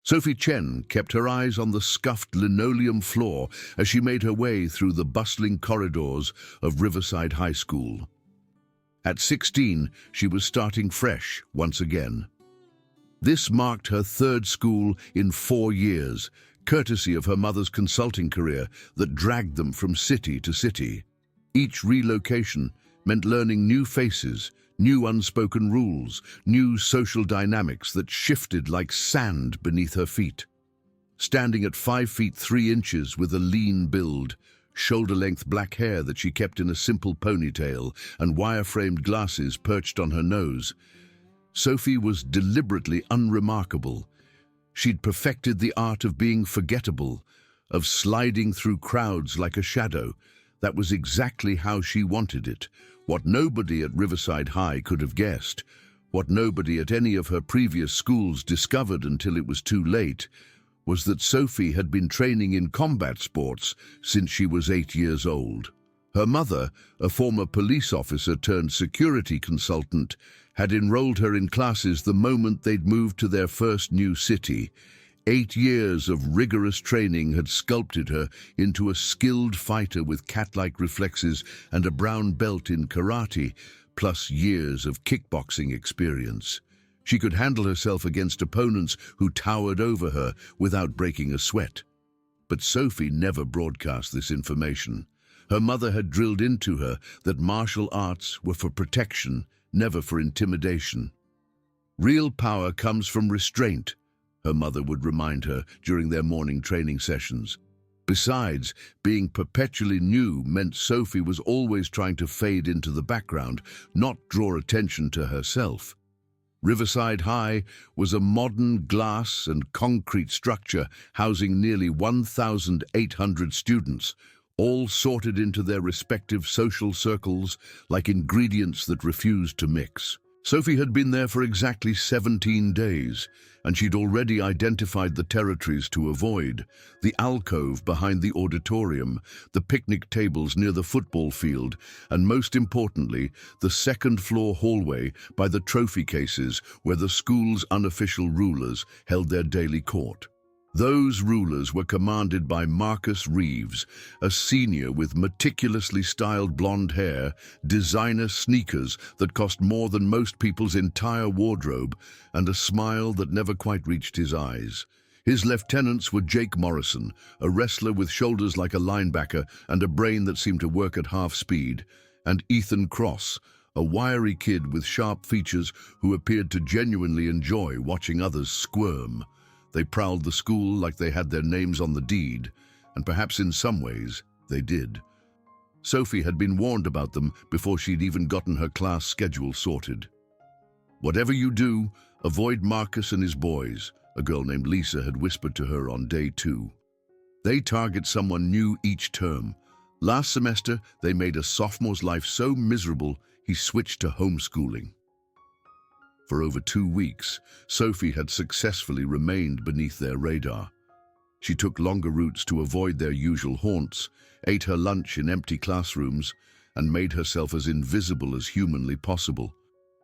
Sophie Chen kept her eyes on the scuffed linoleum floor as she made her way through the bustling corridors of Riverside High School. At 16, she was starting fresh once again. This marked her third school in 4 years, courtesy of her mother's consulting career that dragged them from city to city. Each relocation meant learning new faces, new unspoken rules, new social dynamics that shifted like sand beneath her feet. Standing at 5 feet 3 inches with a lean build, shoulder-length black hair that she kept in a simple ponytail, and wire-framed glasses perched on her nose, Sophie was deliberately unremarkable. She'd perfected the art of being forgettable, of sliding through crowds like a shadow. That was exactly how she wanted it. What nobody at Riverside High could have guessed, what nobody at any of her previous schools discovered until it was too late, was that Sophie had been training in combat sports since she was 8 years old. Her mother, a former police officer turned security consultant, had enrolled her in classes the moment they'd moved to their first new city. 8 years of rigorous training had sculpted her into a skilled fighter with cat-like reflexes and a brown belt in karate, plus years of kickboxing experience. She could handle herself against opponents who towered over her without breaking a sweat. But Sophie never broadcast this information. Her mother had drilled into her that martial arts were for protection, never for intimidation. Real power comes from restraint, her mother would remind her during their morning training sessions. Besides, being perpetually new meant Sophie was always trying to fade into the background, not draw attention to herself. Riverside High was a modern glass and concrete structure housing nearly 1,800 students, all sorted into their respective social circles like ingredients that refused to mix. Sophie had been there for exactly 17 days, and she'd already identified the territories to avoid: the alcove behind the auditorium, the picnic tables near the football field, and most importantly, the second-floor hallway by the trophy cases where the school's unofficial rulers held their daily court. Those rulers were commanded by Marcus Reeves, a senior with meticulously styled blonde hair, designer sneakers that cost more than most people's entire wardrobe, and a smile that never quite reached his eyes. His lieutenants were Jake Morrison, a wrestler with shoulders like a linebacker and a brain that seemed to work at half speed, and Ethan Cross, a wiry kid with sharp features who appeared to genuinely enjoy watching others squirm. They prowled the school like they had their names on the deed, and perhaps in some ways they did. Sophie had been warned about them before she'd even gotten her class schedule sorted. "Whatever you do, avoid Marcus and his boys," a girl named Lisa had whispered to her on day 2. "They target someone new each term. Last semester, they made a sophomore's life so miserable he switched to homeschooling." For over 2 weeks, Sophie had successfully remained beneath their radar. She took longer routes to avoid their usual haunts, ate her lunch in empty classrooms, and made herself as invisible as humanly possible.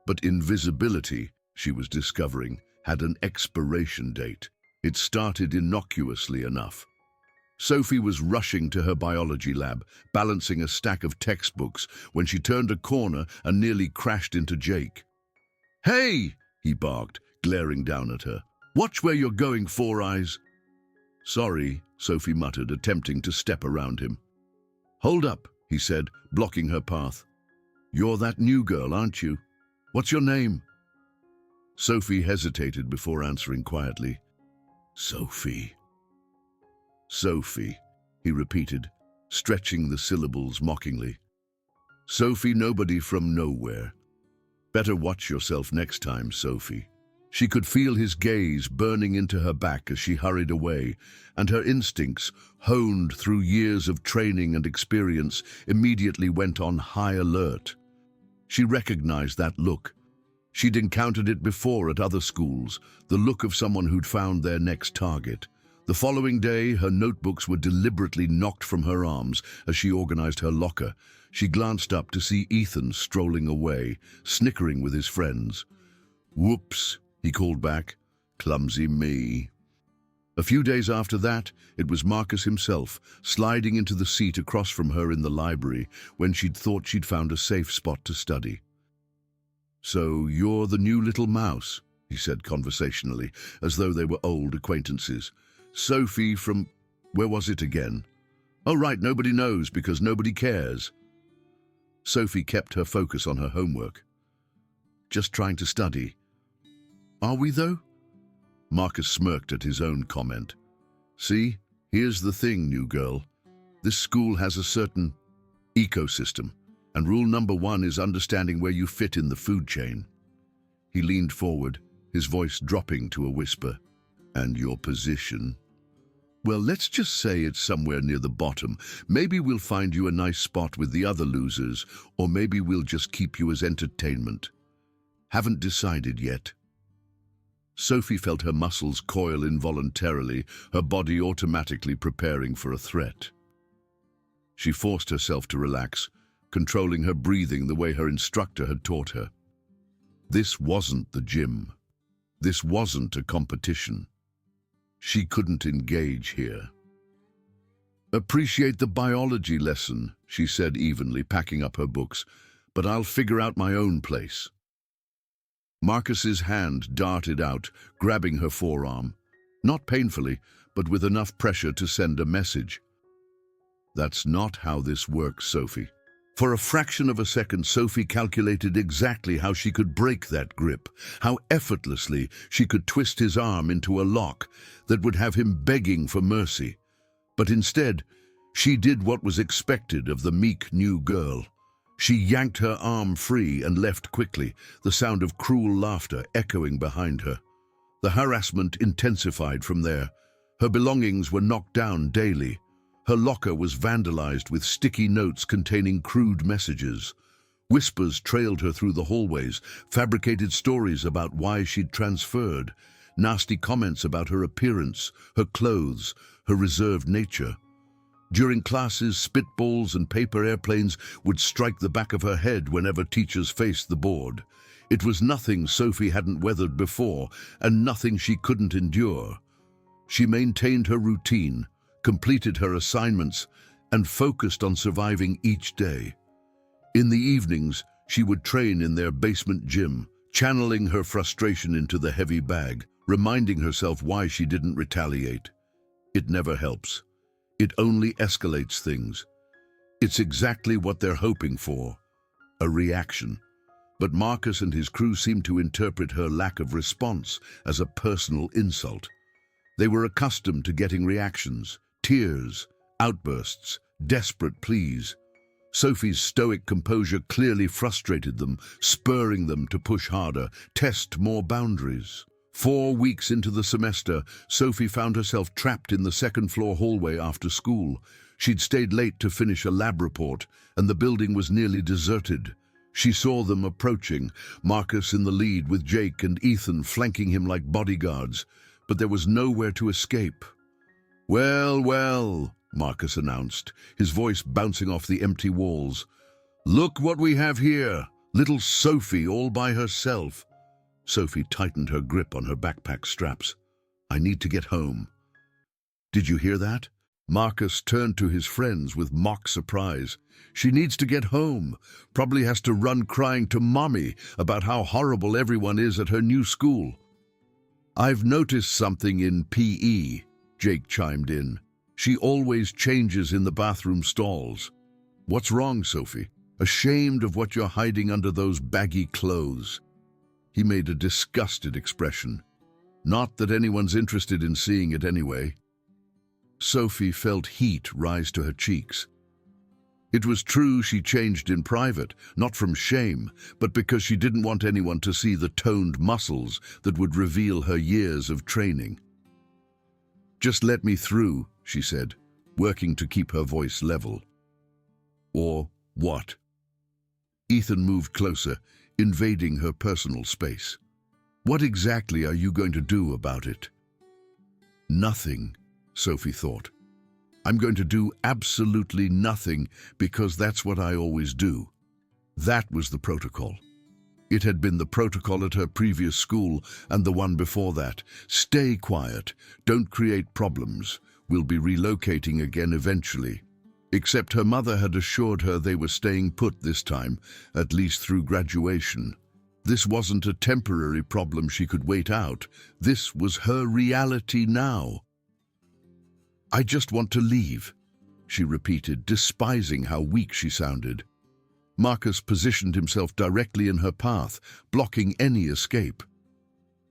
But invisibility, she was discovering, had an expiration date. It started innocuously enough. Sophie was rushing to her biology lab, balancing a stack of textbooks, when she turned a corner and nearly crashed into Jake. "Hey!" he barked, glaring down at her. "Watch where you're going, Four Eyes." "Sorry," Sophie muttered, attempting to step around him. "Hold up," he said, blocking her path. "You're that new girl, aren't you? What's your name?" Sophie hesitated before answering quietly. "Sophie." "Sophie," he repeated, stretching the syllables mockingly. "Sophie, nobody from nowhere. Better watch yourself next time, Sophie." She could feel his gaze burning into her back as she hurried away, and her instincts, honed through years of training and experience, immediately went on high alert. She recognized that look. She'd encountered it before at other schools, the look of someone who'd found their next target. The following day, her notebooks were deliberately knocked from her arms as she organized her locker. She glanced up to see Ethan strolling away, snickering with his friends. "Whoops," he called back. "Clumsy me." A few days after that, it was Marcus himself, sliding into the seat across from her in the library when she'd thought she'd found a safe spot to study. "So you're the new little mouse," he said conversationally, as though they were old acquaintances. "Sophie from... where was it again? Oh, right, nobody knows because nobody cares." Sophie kept her focus on her homework. "Just trying to study." "Are we, though?" Marcus smirked at his own comment. "See, here's the thing, new girl. This school has a certain ecosystem, and rule number one is understanding where you fit in the food chain." He leaned forward, his voice dropping to a whisper. "And your position? Well, let's just say it's somewhere near the bottom. Maybe we'll find you a nice spot with the other losers, or maybe we'll just keep you as entertainment. Haven't decided yet." Sophie felt her muscles coil involuntarily, her body automatically preparing for a threat. She forced herself to relax, controlling her breathing the way her instructor had taught her. This wasn't the gym. This wasn't a competition. She couldn't engage here. "Appreciate the biology lesson," she said evenly, packing up her books, "but I'll figure out my own place." Marcus's hand darted out, grabbing her forearm. Not painfully, but with enough pressure to send a message. "That's not how this works, Sophie." For a fraction of a second, Sophie calculated exactly how she could break that grip, how effortlessly she could twist his arm into a lock that would have him begging for mercy. But instead, she did what was expected of the meek new girl. She yanked her arm free and left quickly, the sound of cruel laughter echoing behind her. The harassment intensified from there. Her belongings were knocked down daily. Her locker was vandalized with sticky notes containing crude messages. Whispers trailed her through the hallways, fabricated stories about why she'd transferred, nasty comments about her appearance, her clothes, her reserved nature. During classes, spitballs and paper airplanes would strike the back of her head whenever teachers faced the board. It was nothing Sophie hadn't weathered before, and nothing she couldn't endure. She maintained her routine, completed her assignments, and focused on surviving each day. In the evenings, she would train in their basement gym, channeling her frustration into the heavy bag, reminding herself why she didn't retaliate. It never helps. It only escalates things. It's exactly what they're hoping for, a reaction. But Marcus and his crew seemed to interpret her lack of response as a personal insult. They were accustomed to getting reactions, tears, outbursts, desperate pleas. Sophie's stoic composure clearly frustrated them, spurring them to push harder, test more boundaries. 4 weeks into the semester, Sophie found herself trapped in the second-floor hallway after school. She'd stayed late to finish a lab report, and the building was nearly deserted. She saw them approaching, Marcus in the lead with Jake and Ethan flanking him like bodyguards, but there was nowhere to escape. "Well, well," Marcus announced, his voice bouncing off the empty walls. "Look what we have here, little Sophie all by herself." Sophie tightened her grip on her backpack straps. "I need to get home." "Did you hear that?" Marcus turned to his friends with mock surprise. "She needs to get home. Probably has to run crying to Mommy about how horrible everyone is at her new school." "I've noticed something in PE," Jake chimed in. "She always changes in the bathroom stalls." "What's wrong, Sophie? Ashamed of what you're hiding under those baggy clothes?" He made a disgusted expression. "Not that anyone's interested in seeing it anyway." Sophie felt heat rise to her cheeks. It was true she changed in private, not from shame, but because she didn't want anyone to see the toned muscles that would reveal her years of training. "Just let me through," she said, working to keep her voice level. "Or what?" Ethan moved closer, invading her personal space. "What exactly are you going to do about it?" "Nothing," Sophie thought. "I'm going to do absolutely nothing because that's what I always do." That was the protocol. It had been the protocol at her previous school and the one before that. Stay quiet. Don't create problems. We'll be relocating again eventually. Except her mother had assured her they were staying put this time, at least through graduation. This wasn't a temporary problem she could wait out. This was her reality now. "I just want to leave," she repeated, despising how weak she sounded. Marcus positioned himself directly in her path, blocking any escape.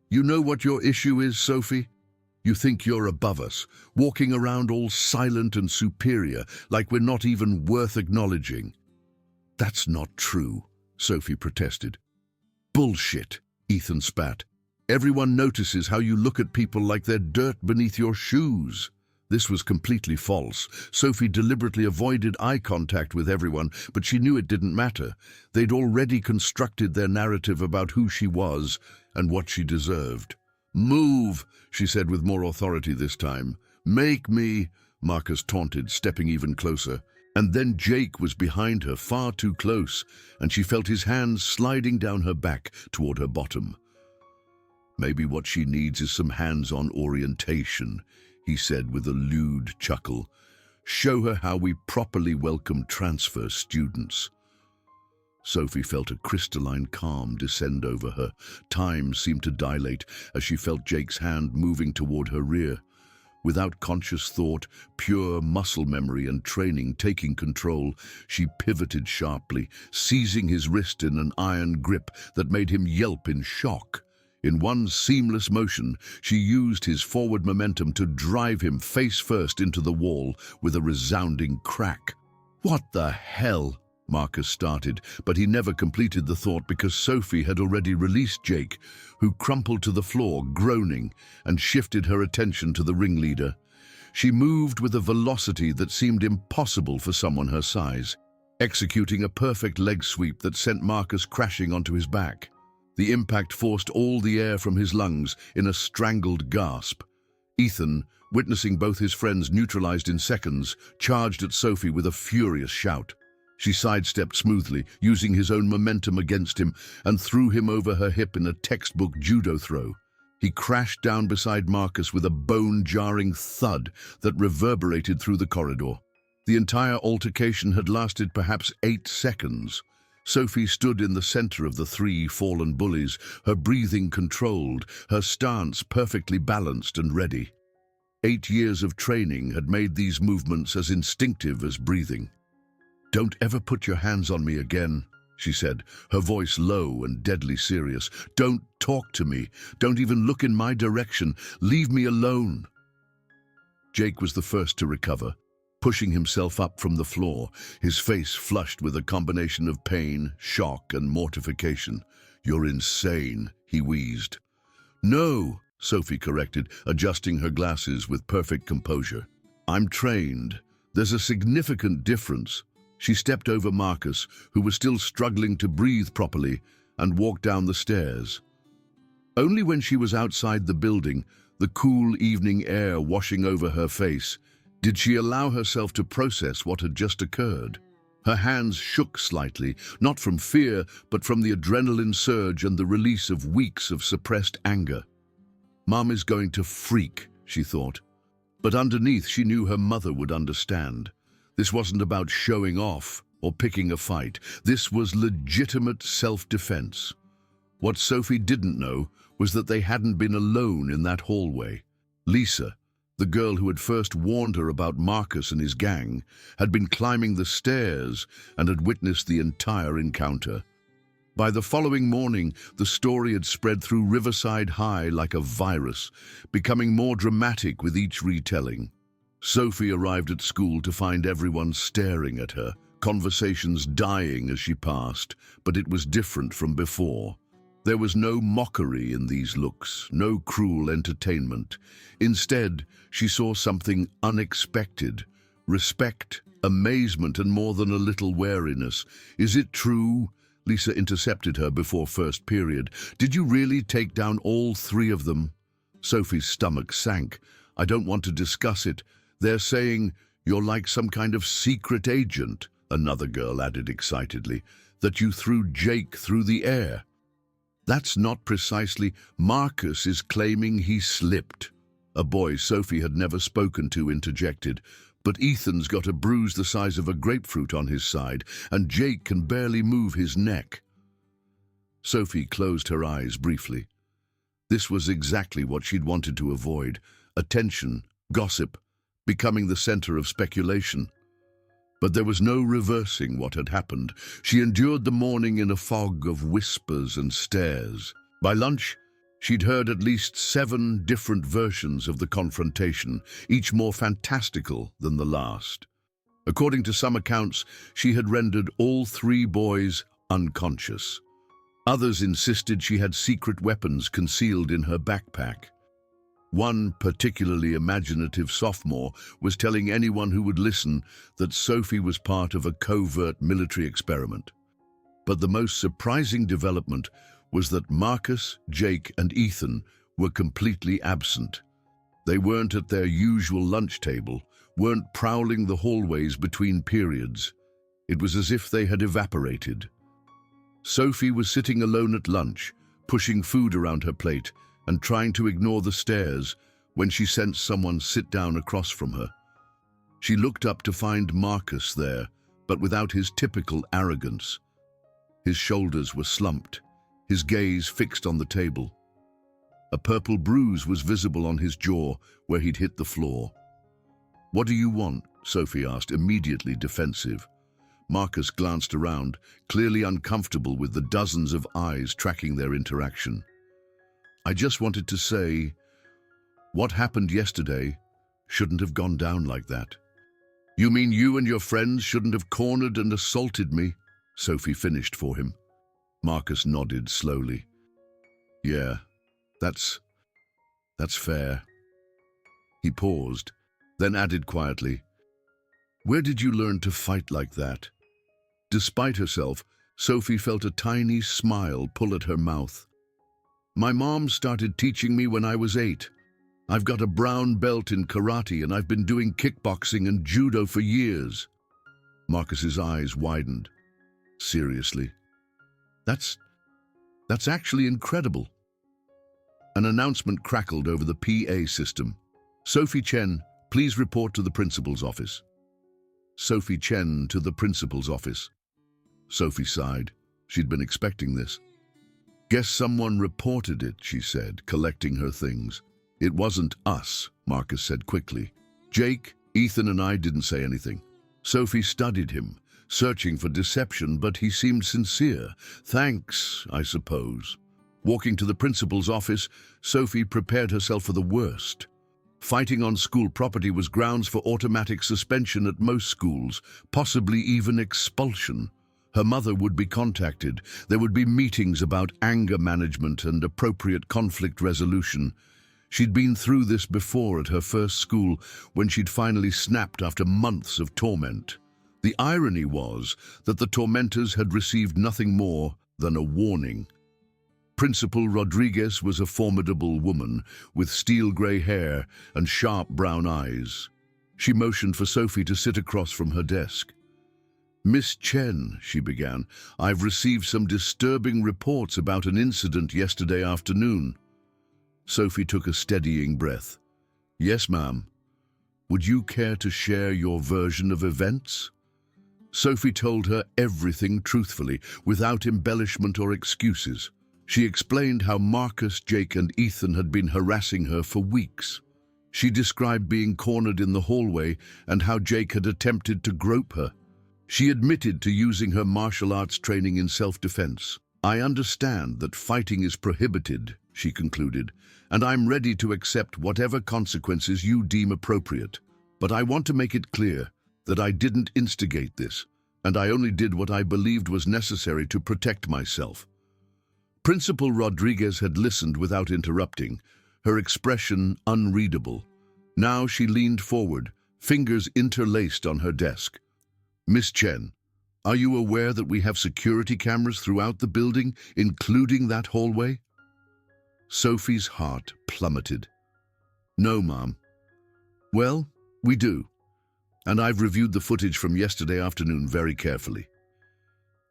"You know what your issue is, Sophie? You think you're above us, walking around all silent and superior, like we're not even worth acknowledging." "That's not true," Sophie protested. "Bullshit," Ethan spat. "Everyone notices how you look at people like they're dirt beneath your shoes." This was completely false. Sophie deliberately avoided eye contact with everyone, but she knew it didn't matter. They'd already constructed their narrative about who she was and what she deserved. "Move," she said with more authority this time. "Make me," Marcus taunted, stepping even closer. And then Jake was behind her, far too close, and she felt his hands sliding down her back toward her bottom. "Maybe what she needs is some hands-on orientation," he said with a lewd chuckle. "Show her how we properly welcome transfer students." Sophie felt a crystalline calm descend over her. Time seemed to dilate as she felt Jake's hand moving toward her rear. Without conscious thought, pure muscle memory and training taking control, she pivoted sharply, seizing his wrist in an iron grip that made him yelp in shock. In one seamless motion, she used his forward momentum to drive him face first into the wall with a resounding crack. "What the hell?" Marcus started, but he never completed the thought because Sophie had already released Jake, who crumpled to the floor, groaning, and shifted her attention to the ringleader. She moved with a velocity that seemed impossible for someone her size, executing a perfect leg sweep that sent Marcus crashing onto his back. The impact forced all the air from his lungs in a strangled gasp. Ethan, witnessing both his friends neutralized in seconds, charged at Sophie with a furious shout. She sidestepped smoothly, using his own momentum against him, and threw him over her hip in a textbook judo throw. He crashed down beside Marcus with a bone-jarring thud that reverberated through the corridor. The entire altercation had lasted perhaps 8 seconds. Sophie stood in the center of the 3 fallen bullies, her breathing controlled, her stance perfectly balanced and ready. 8 years of training had made these movements as instinctive as breathing. "Don't ever put your hands on me again," she said, her voice low and deadly serious. "Don't talk to me. Don't even look in my direction. Leave me alone." Jake was the first to recover, pushing himself up from the floor, his face flushed with a combination of pain, shock, and mortification. "You're insane," he wheezed. "No," Sophie corrected, adjusting her glasses with perfect composure. "I'm trained. There's a significant difference." She stepped over Marcus, who was still struggling to breathe properly, and walked down the stairs. Only when she was outside the building, the cool evening air washing over her face, did she allow herself to process what had just occurred. Her hands shook slightly, not from fear, but from the adrenaline surge and the release of weeks of suppressed anger. "Mom is going to freak," she thought. But underneath, she knew her mother would understand. This wasn't about showing off or picking a fight. This was legitimate self-defense. What Sophie didn't know was that they hadn't been alone in that hallway. Lisa, the girl who had first warned her about Marcus and his gang, had been climbing the stairs and had witnessed the entire encounter. By the following morning, the story had spread through Riverside High like a virus, becoming more dramatic with each retelling. Sophie arrived at school to find everyone staring at her, conversations dying as she passed, but it was different from before. There was no mockery in these looks, no cruel entertainment. Instead, she saw something unexpected: respect, amazement, and more than a little wariness. "Is it true?" Lisa intercepted her before first period. "Did you really take down all 3 of them?" Sophie's stomach sank. "I don't want to discuss it. They're saying you're like some kind of secret agent," another girl added excitedly, "that you threw Jake through the air." That's not precisely. Marcus is claiming he slipped. A boy Sophie had never spoken to interjected. But Ethan's got a bruise the size of a grapefruit on his side, and Jake can barely move his neck. Sophie closed her eyes briefly. This was exactly what she'd wanted to avoid: attention, gossip, becoming the center of speculation. But there was no reversing what had happened. She endured the morning in a fog of whispers and stares. By lunch, she'd heard at least 7 different versions of the confrontation, each more fantastical than the last. According to some accounts, she had rendered all 3 boys unconscious. Others insisted she had secret weapons concealed in her backpack. One particularly imaginative sophomore was telling anyone who would listen that Sophie was part of a covert military experiment. But the most surprising development was that Marcus, Jake, and Ethan were completely absent. They weren't at their usual lunch table, weren't prowling the hallways between periods. It was as if they had evaporated. Sophie was sitting alone at lunch, pushing food around her plate and trying to ignore the stares when she sensed someone sit down across from her. She looked up to find Marcus there, but without his typical arrogance. His shoulders were slumped, his gaze fixed on the table. A purple bruise was visible on his jaw where he'd hit the floor. "What do you want?" Sophie asked, immediately defensive. Marcus glanced around, clearly uncomfortable with the dozens of eyes tracking their interaction. "I just wanted to say, what happened yesterday shouldn't have gone down like that." "You mean you and your friends shouldn't have cornered and assaulted me?" Sophie finished for him. Marcus nodded slowly. "Yeah, that's fair." He paused, then added quietly, "Where did you learn to fight like that?" Despite herself, Sophie felt a tiny smile pull at her mouth. "My mom started teaching me when I was 8. I've got a brown belt in karate and I've been doing kickboxing and judo for years." Marcus's eyes widened. "Seriously? That's actually incredible." An announcement crackled over the PA system. "Sophie Chen, please report to the principal's office." Sophie Chen to the principal's office. Sophie sighed. She'd been expecting this. "Guess someone reported it," she said, collecting her things. "It wasn't us," Marcus said quickly. "Jake, Ethan, and I didn't say anything." Sophie studied him, searching for deception, but he seemed sincere. "Thanks, I suppose." Walking to the principal's office, Sophie prepared herself for the worst. Fighting on school property was grounds for automatic suspension at most schools, possibly even expulsion. Her mother would be contacted. There would be meetings about anger management and appropriate conflict resolution. She'd been through this before at her first school, when she'd finally snapped after months of torment. The irony was that the tormentors had received nothing more than a warning. Principal Rodriguez was a formidable woman with steel-gray hair and sharp brown eyes. She motioned for Sophie to sit across from her desk. "Miss Chen," she began, "I've received some disturbing reports about an incident yesterday afternoon." Sophie took a steadying breath. "Yes, ma'am. Would you care to share your version of events?" Sophie told her everything truthfully, without embellishment or excuses. She explained how Marcus, Jake, and Ethan had been harassing her for weeks. She described being cornered in the hallway and how Jake had attempted to grope her. She admitted to using her martial arts training in self-defense. "I understand that fighting is prohibited," she concluded, "and I'm ready to accept whatever consequences you deem appropriate. But I want to make it clear that I didn't instigate this, and I only did what I believed was necessary to protect myself." Principal Rodriguez had listened without interrupting, her expression unreadable. Now she leaned forward, fingers interlaced on her desk. "Miss Chen, are you aware that we have security cameras throughout the building, including that hallway?" Sophie's heart plummeted. "No, ma'am." "Well, we do, and I've reviewed the footage from yesterday afternoon very carefully."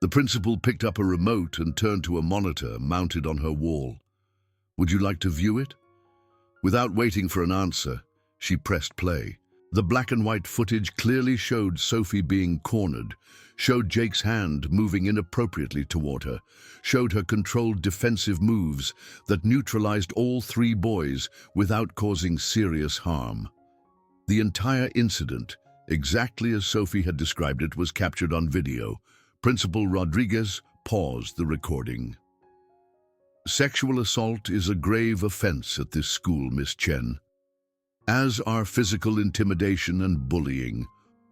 The principal picked up a remote and turned to a monitor mounted on her wall. "Would you like to view it?" Without waiting for an answer, she pressed play. The black and white footage clearly showed Sophie being cornered, showed Jake's hand moving inappropriately toward her, showed her controlled defensive moves that neutralized all three boys without causing serious harm. The entire incident, exactly as Sophie had described it, was captured on video. Principal Rodriguez paused the recording. "Sexual assault is a grave offense at this school, Miss Chen, as are physical intimidation and bullying.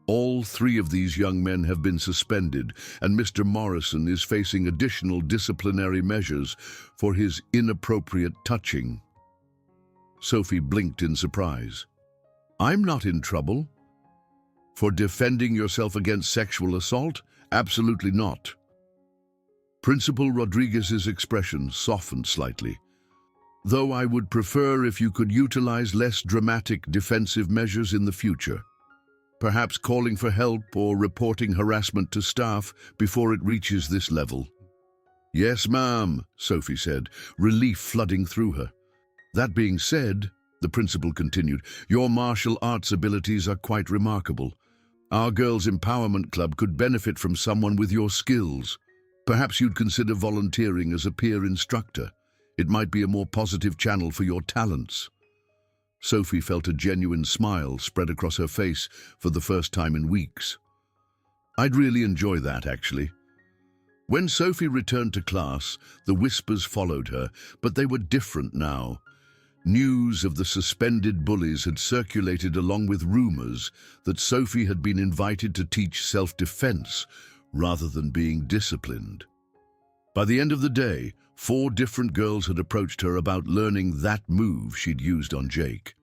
All three of these young men have been suspended, and Mr. Morrison is facing additional disciplinary measures for his inappropriate touching." Sophie blinked in surprise. "I'm not in trouble." "For defending yourself against sexual assault? Absolutely not." Principal Rodriguez's expression softened slightly. "Though I would prefer if you could utilize less dramatic defensive measures in the future. Perhaps calling for help or reporting harassment to staff before it reaches this level." "Yes, ma'am," Sophie said, relief flooding through her. "That being said," the principal continued, "your martial arts abilities are quite remarkable. Our Girls' Empowerment Club could benefit from someone with your skills. Perhaps you'd consider volunteering as a peer instructor. It might be a more positive channel for your talents." Sophie felt a genuine smile spread across her face for the first time in weeks. "I'd really enjoy that, actually." When Sophie returned to class, the whispers followed her, but they were different now. News of the suspended bullies had circulated along with rumors that Sophie had been invited to teach self-defense rather than being disciplined. By the end of the day, 4 different girls had approached her about learning that move she'd used on Jake.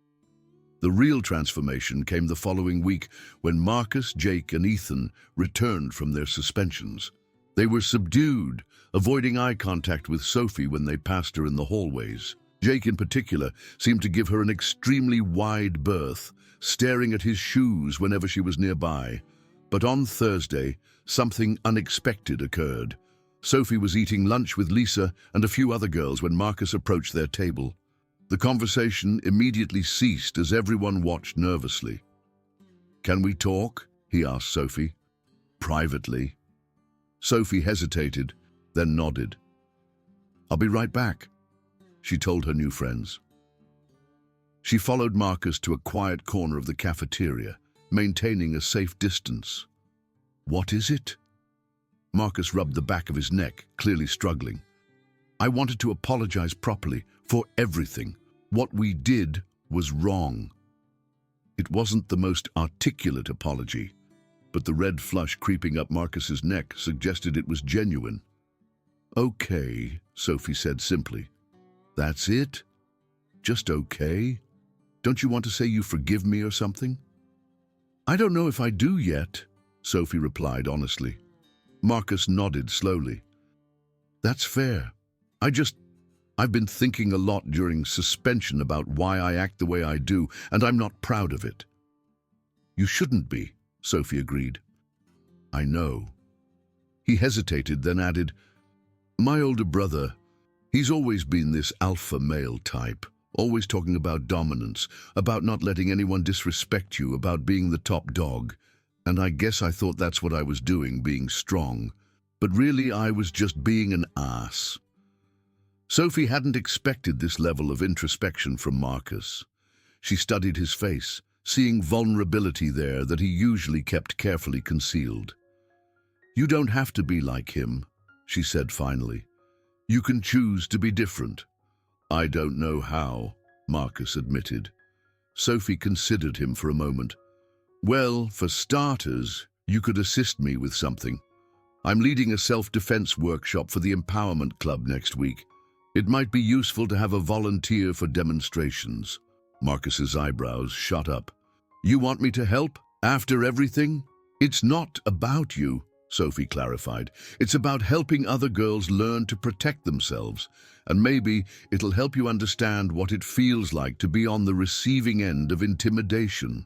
The real transformation came the following week when Marcus, Jake, and Ethan returned from their suspensions. They were subdued, avoiding eye contact with Sophie when they passed her in the hallways. Jake, in particular, seemed to give her an extremely wide berth, staring at his shoes whenever she was nearby. But on Thursday, something unexpected occurred. Sophie was eating lunch with Lisa and a few other girls when Marcus approached their table. The conversation immediately ceased as everyone watched nervously. "Can we talk?" he asked Sophie. "Privately." Sophie hesitated, then nodded. "I'll be right back," she told her new friends. She followed Marcus to a quiet corner of the cafeteria, maintaining a safe distance. "What is it?" Marcus rubbed the back of his neck, clearly struggling. "I wanted to apologize properly for everything. What we did was wrong." It wasn't the most articulate apology, but the red flush creeping up Marcus's neck suggested it was genuine. "Okay," Sophie said simply. "That's it? Just okay? Don't you want to say you forgive me or something?" "I don't know if I do yet," Sophie replied honestly. Marcus nodded slowly. "That's fair. I've been thinking a lot during suspension about why I act the way I do, and I'm not proud of it." "You shouldn't be," Sophie agreed. "I know." He hesitated, then added, "My older brother, he's always been this alpha male type, always talking about dominance, about not letting anyone disrespect you, about being the top dog. And I guess I thought that's what I was doing, being strong. But really I was just being an ass." Sophie hadn't expected this level of introspection from Marcus. She studied his face, seeing vulnerability there that he usually kept carefully concealed. "You don't have to be like him," she said finally. "You can choose to be different." "I don't know how," Marcus admitted. Sophie considered him for a moment. "Well, for starters, you could assist me with something. I'm leading a self-defense workshop for the Empowerment Club next week. It might be useful to have a volunteer for demonstrations." Marcus's eyebrows shot up. "You want me to help? After everything?" "It's not about you," Sophie clarified. "It's about helping other girls learn to protect themselves, and maybe it'll help you understand what it feels like to be on the receiving end of intimidation."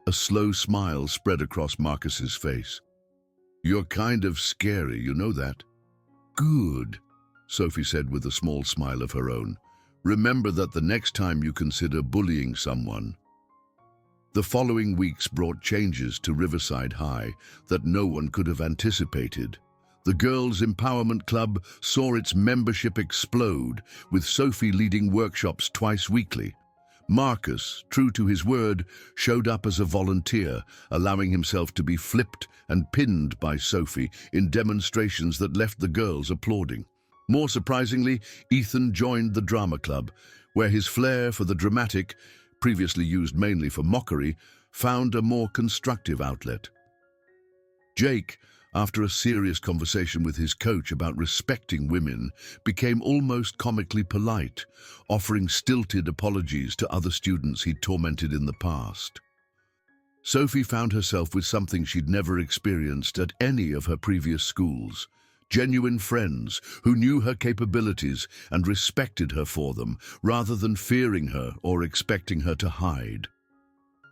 A slow smile spread across Marcus's face. You're kind of scary, you know that? Good, Sophie said with a small smile of her own. Remember that the next time you consider bullying someone. The following weeks brought changes to Riverside High that no one could have anticipated. The Girls' Empowerment Club saw its membership explode, with Sophie leading workshops twice weekly. Marcus, true to his word, showed up as a volunteer, allowing himself to be flipped and pinned by Sophie in demonstrations that left the girls applauding. More surprisingly, Ethan joined the drama club, where his flair for the dramatic, previously used mainly for mockery, found a more constructive outlet. Jake, after a serious conversation with his coach about respecting women, became almost comically polite, offering stilted apologies to other students he'd tormented in the past. Sophie found herself with something she'd never experienced at any of her previous schools: genuine friends who knew her capabilities and respected her for them, rather than fearing her or expecting her to hide.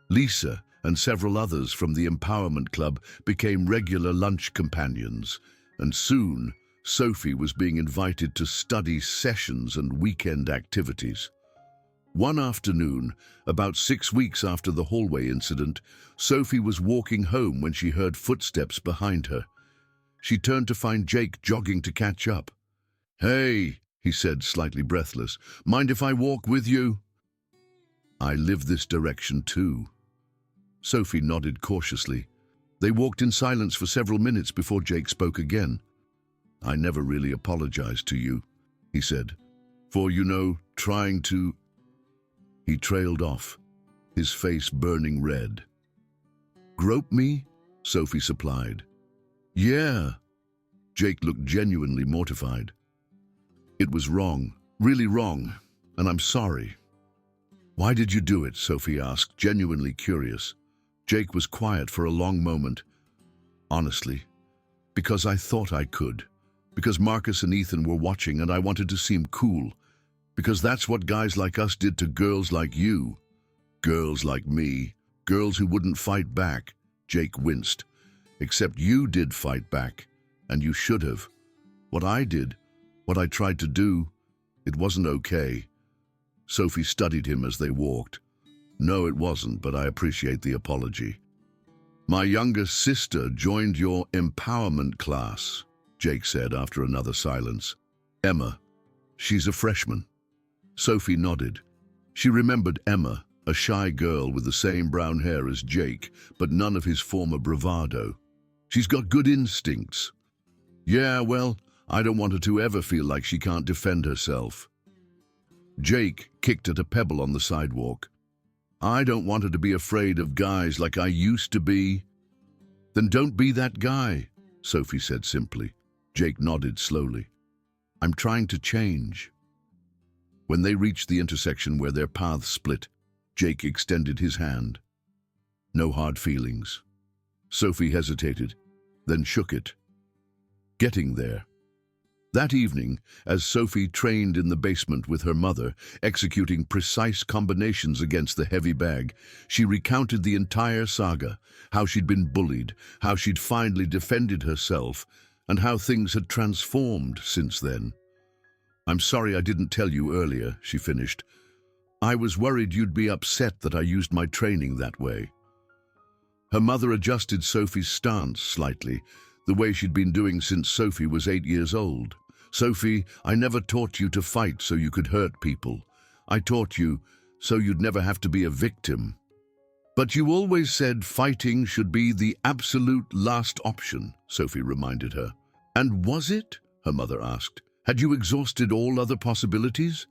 Lisa and several others from the Empowerment Club became regular lunch companions, and soon Sophie was being invited to study sessions and weekend activities. One afternoon, about 6 weeks after the hallway incident, Sophie was walking home when she heard footsteps behind her. She turned to find Jake jogging to catch up. "Hey," he said, slightly breathless, "mind if I walk with you?" "I live this direction too." Sophie nodded cautiously. They walked in silence for several minutes before Jake spoke again. "I never really apologized to you," he said, "for, trying to—" He trailed off, his face burning red. "Grope me?" Sophie supplied. "Yeah." Jake looked genuinely mortified. "It was wrong, really wrong, and I'm sorry." "Why did you do it?" Sophie asked, genuinely curious. Jake was quiet for a long moment. "Honestly, because I thought I could. Because Marcus and Ethan were watching and I wanted to seem cool. Because that's what guys like us did to girls like you. Girls like me. Girls who wouldn't fight back." Jake winced. "Except you did fight back, and you should have. What I did, what I tried to do, it wasn't okay." Sophie studied him as they walked. "No, it wasn't, but I appreciate the apology." "My younger sister joined your empowerment class," Jake said after another silence. "Emma. She's a freshman." Sophie nodded. She remembered Emma, a shy girl with the same brown hair as Jake, but none of his former bravado. "She's got good instincts." "Yeah, well, I don't want her to ever feel like she can't defend herself." Jake kicked at a pebble on the sidewalk. "I don't want her to be afraid of guys like I used to be." "Then don't be that guy," Sophie said simply. Jake nodded slowly. "I'm trying to change." When they reached the intersection where their paths split, Jake extended his hand. "No hard feelings." Sophie hesitated, then shook it. Getting there. That evening, as Sophie trained in the basement with her mother, executing precise combinations against the heavy bag, she recounted the entire saga: how she'd been bullied, how she'd finally defended herself, and how things had transformed since then. "I'm sorry I didn't tell you earlier," she finished. "I was worried you'd be upset that I used my training that way." Her mother adjusted Sophie's stance slightly, the way she'd been doing since Sophie was 8 years old. "Sophie, I never taught you to fight so you could hurt people. I taught you so you'd never have to be a victim. But you always said fighting should be the absolute last option," Sophie reminded her. "And was it?" her mother asked. "Had you exhausted all other possibilities?"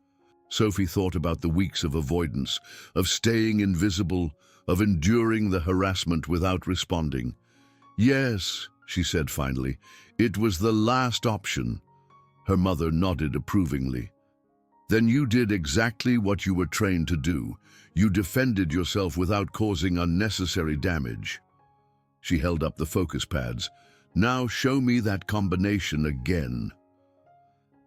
Sophie thought about the weeks of avoidance, of staying invisible, of enduring the harassment without responding. "Yes," she said finally, "it was the last option." Her mother nodded approvingly. "Then you did exactly what you were trained to do. You defended yourself without causing unnecessary damage." She held up the focus pads. "Now show me that combination again."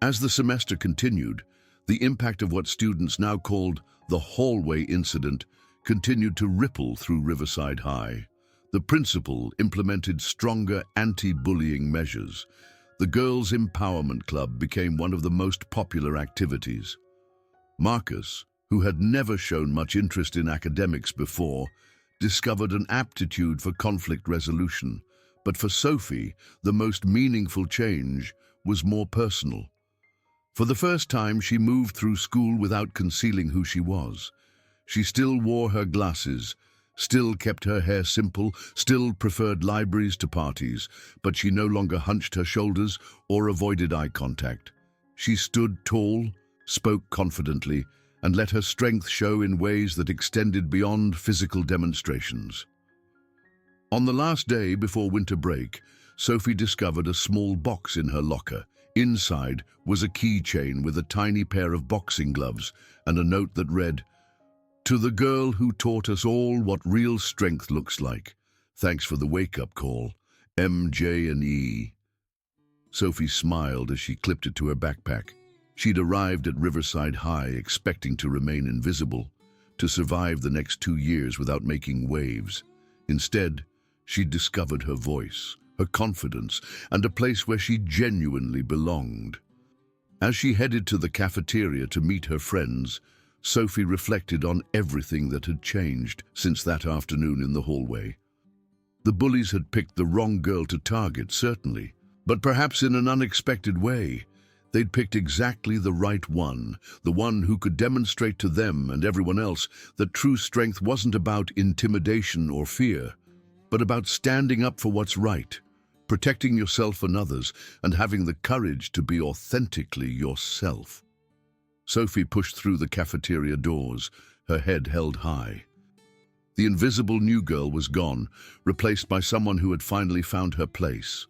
As the semester continued, the impact of what students now called the hallway incident continued to ripple through Riverside High. The principal implemented stronger anti-bullying measures. The Girls' Empowerment Club became one of the most popular activities. Marcus, who had never shown much interest in academics before, discovered an aptitude for conflict resolution. But for Sophie, the most meaningful change was more personal. For the first time, she moved through school without concealing who she was. She still wore her glasses, still kept her hair simple, still preferred libraries to parties, but she no longer hunched her shoulders or avoided eye contact. She stood tall, spoke confidently, and let her strength show in ways that extended beyond physical demonstrations. On the last day before winter break, Sophie discovered a small box in her locker. Inside was a keychain with a tiny pair of boxing gloves and a note that read, "To the girl who taught us all what real strength looks like. Thanks for the wake-up call. MJ and E." Sophie smiled as she clipped it to her backpack. She'd arrived at Riverside High expecting to remain invisible, to survive the next 2 years without making waves. Instead, she'd discovered her voice, her confidence, and a place where she genuinely belonged. As she headed to the cafeteria to meet her friends, Sophie reflected on everything that had changed since that afternoon in the hallway. The bullies had picked the wrong girl to target, certainly, but perhaps in an unexpected way. They'd picked exactly the right one, the one who could demonstrate to them and everyone else that true strength wasn't about intimidation or fear, but about standing up for what's right, protecting yourself and others, and having the courage to be authentically yourself. Sophie pushed through the cafeteria doors, her head held high. The invisible new girl was gone, replaced by someone who had finally found her place.